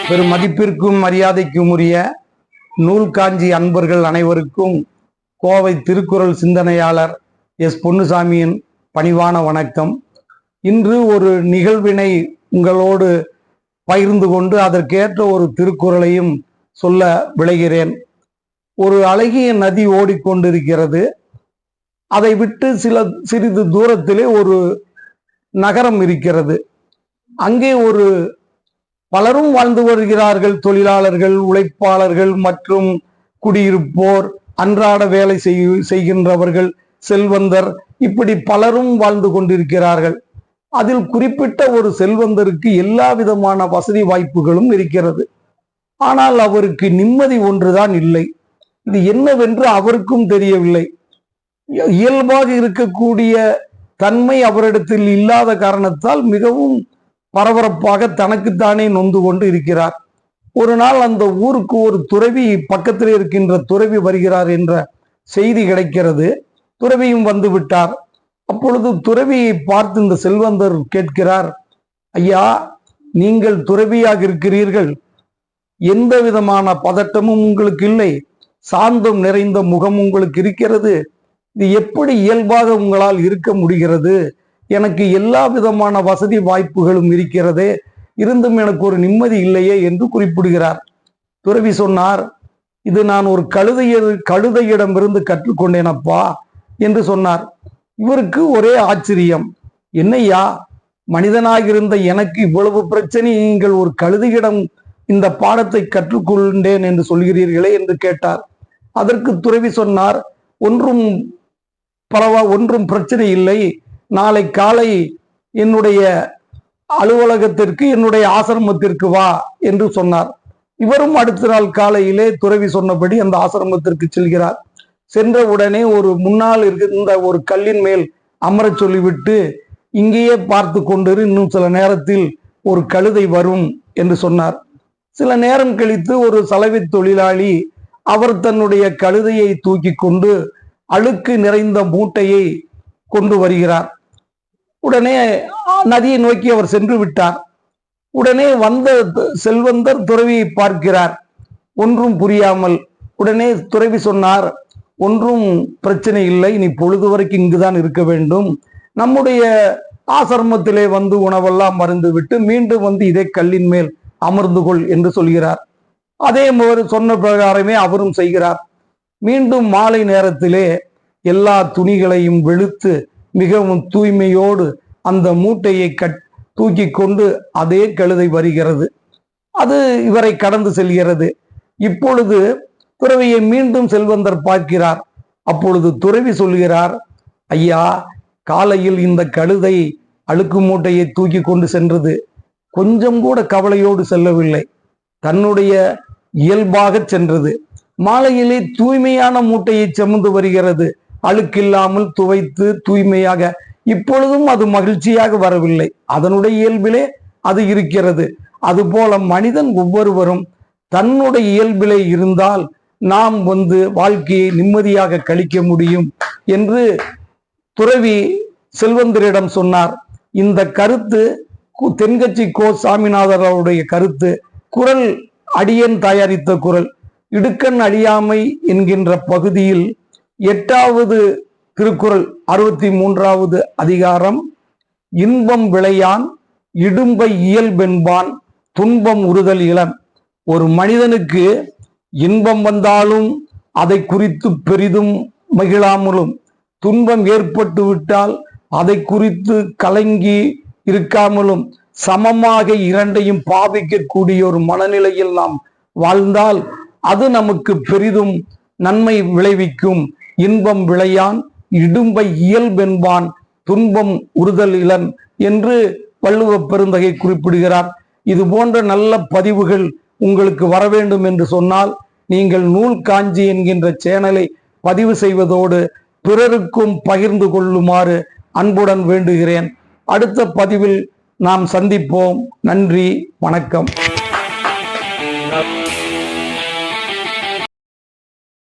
பெரும் மதிப்பிற்கும் மரியாதைக்கும் உரிய நூல் காஞ்சி அன்பர்கள் அனைவருக்கும் கோவை திருக்குறள் சிந்தனையாளர் எஸ் பொன்னுசாமியின் பணிவான வணக்கம். இன்று ஒரு நிகழ்வினை உங்களோடு பகிர்ந்து கொண்டு அதற்கேற்ற ஒரு திருக்குறளையும் சொல்ல விளைகிறேன். ஒரு அழகிய நதி ஓடிக்கொண்டிருக்கிறது. அதை விட்டு சிறிது தூரத்திலே ஒரு நகரம் இருக்கிறது. அங்கே ஒரு பலரும் வாழ்ந்து வருகிறார்கள். தொழிலாளர்கள், உழைப்பாளர்கள் மற்றும் குடியிருப்போர், அன்றாட வேலை செய்கின்றவர்கள், செல்வந்தர், இப்படி பலரும் வாழ்ந்து கொண்டிருக்கிறார்கள். அதில் குறிப்பிட்ட ஒரு செல்வந்தருக்கு எல்லா விதமான வசதி வாய்ப்புகளும் இருக்கிறது. ஆனால் அவருக்கு நிம்மதி ஒன்றுதான் இல்லை. இது என்னவென்று அவருக்கும் தெரியவில்லை. இயல்பாக இருக்கக்கூடிய தன்மை அவரிடத்தில் இல்லாத காரணத்தால் மிகவும் பரபரப்பாக தனக்குத்தானே நொந்து கொண்டு இருக்கிறார். ஒரு நாள் அந்த ஊருக்கு ஒரு துறவி, பக்கத்தில் இருக்கின்ற துறவி வருகிறார் என்ற செய்தி கிடைக்கிறது. துறவியும் வந்து விட்டார். அப்பொழுது துறவியை பார்த்து இந்த செல்வந்தர் கேட்கிறார், ஐயா, நீங்கள் துறவியாக இருக்கிறீர்கள், எந்த விதமான பதட்டமும் உங்களுக்கு இல்லை, சாந்தம் நிறைந்த முகம் உங்களுக்கு இருக்கிறது, இது எப்படி இயல்பாக உங்களால் இருக்க முடிகிறது? எனக்கு எல்லா விதமான வசதி வாய்ப்புகளும் இருக்கிறதே, இருந்தும் எனக்கு ஒரு நிம்மதி இல்லையே என்று குறிப்பிடுகிறார். துறவி சொன்னார், இது நான் ஒரு கழுதையிடமிருந்து கற்றுக்கொண்டேனப்பா என்று சொன்னார். இவருக்கு ஒரே ஆச்சரியம். என்னையா, மனிதனாக இருந்த எனக்கு இவ்வளவு பிரச்சனை, நீங்கள் ஒரு கழுதையிடம் இந்த பாடத்தை கற்றுக்கொண்டேன் என்று சொல்கிறீர்களே என்று கேட்டார். அதற்கு துறவி சொன்னார், ஒன்றும் பிரச்சனை இல்லை, நாளை காலை என்னுடைய அலுவலகத்திற்கு, என்னுடைய ஆசிரமத்திற்கு வா என்று சொன்னார். இவரும் அடுத்த நாள் காலையிலே துறவி சொன்னபடி அந்த ஆசிரமத்திற்கு செல்கிறார். சென்ற உடனே ஒரு முன்னால் இருந்த ஒரு கல்லின் மேல் அமர சொல்லிவிட்டு, இங்கேயே பார்த்து கொண்டிரு, இன்னும் சில நேரத்தில் ஒரு கழுதை வரும் என்று சொன்னார். சில நேரம் கழித்து ஒரு சலவை தொழிலாளி அவர் தன்னுடைய கழுதையை தூக்கி கொண்டு அழுக்கு நிறைந்த மூட்டையை கொண்டு வருகிறார். உடனே நதியை நோக்கி அவர் சென்று விட்டார். உடனே வந்த செல்வந்தர் துறவியை பார்க்கிறார், ஒன்றும் புரியாமல். உடனே துறவி சொன்னார், ஒன்றும் பிரச்சனை இல்லை, நீ பொழுது வரைக்கும் இங்குதான் இருக்க வேண்டும், நம்முடைய ஆசிரமத்திலே வந்து உணவெல்லாம் மருந்து விட்டு மீண்டும் வந்து இதே கல்லின் மேல் அமர்ந்து கொள் என்று சொல்கிறார். அதே சொன்ன பிரகாரமே அவரும் செய்கிறார். மீண்டும் மாலை நேரத்திலே எல்லா துணிகளையும் வெளுத்து மிகவும் தூய்மையோடு அந்த மூட்டையை தூக்கி கொண்டு அதே கழுதை வருகிறது. அது இவரை கடந்து செல்கிறது. இப்பொழுது துறவியை மீண்டும் செல்வந்தர் பார்க்கிறார். அப்பொழுது துறவி சொல்கிறார், ஐயா, காலையில் இந்த கழுதை அழுக்கு மூட்டையை தூக்கி கொண்டு சென்றது, கொஞ்சம் கூட கவலையோடு செல்லவில்லை, தன்னுடைய இயல்பாக சென்றது. மாலையிலே தூய்மையான மூட்டையை சுமந்து வருகிறது, அழுக்கில்லாமல் துவைத்து தூய்மையாக. இப்பொழுதும் அது மகிழ்ச்சியாக வரவில்லை, அதனுடைய இயல்பிலே அது இருக்கிறது. அதுபோல மனிதன் ஒவ்வொருவரும் தன்னுடைய இயல்பிலே இருந்தால் நாம் வாழ்க்கையை நிம்மதியாக கழிக்க முடியும் என்று துறவி செல்வந்தரிடம் சொன்னார். இந்த கருத்து தென்கட்சி கோ சாமிநாதர் அவருடைய கருத்து. குறள் அடியன் தயாரித்த குறள் இடுக்கண் அழியாமை என்கின்ற பகுதியில் 8வது திருக்குறள் 63வது அதிகாரம், இன்பம் விளையான் இடும்பை இயல்பென்பான் துன்பம் உறுதல் இளன். ஒரு மனிதனுக்கு இன்பம் வந்தாலும் அதை குறித்து பெரிதும் மகிழாமலும், துன்பம் ஏற்பட்டு விட்டால் அதை குறித்து கலங்கி இருக்காமலும், சமமாக இரண்டையும் பாவிக்கக்கூடிய ஒரு மனநிலையில் நாம் வாழ்ந்தால் அது நமக்கு பெரிதும் நன்மை விளைவிக்கும். இன்பம் விளையான் இடும்பை இயல்பென்பான் துன்பம் உறுதல் இளன் என்று வள்ளுவ பெருந்தகை குறிப்பிடுகிறார். இது போன்ற நல்ல பதிவுகள் உங்களுக்கு வர வேண்டும் என்று சொன்னால் நீங்கள் நூல் காஞ்சி என்கின்ற சேனலை பதிவு செய்வதோடு பிறருக்கும் பகிர்ந்து கொள்ளுமாறு அன்புடன் வேண்டுகிறேன். அடுத்த பதிவில் நாம் சந்திப்போம். நன்றி, வணக்கம்.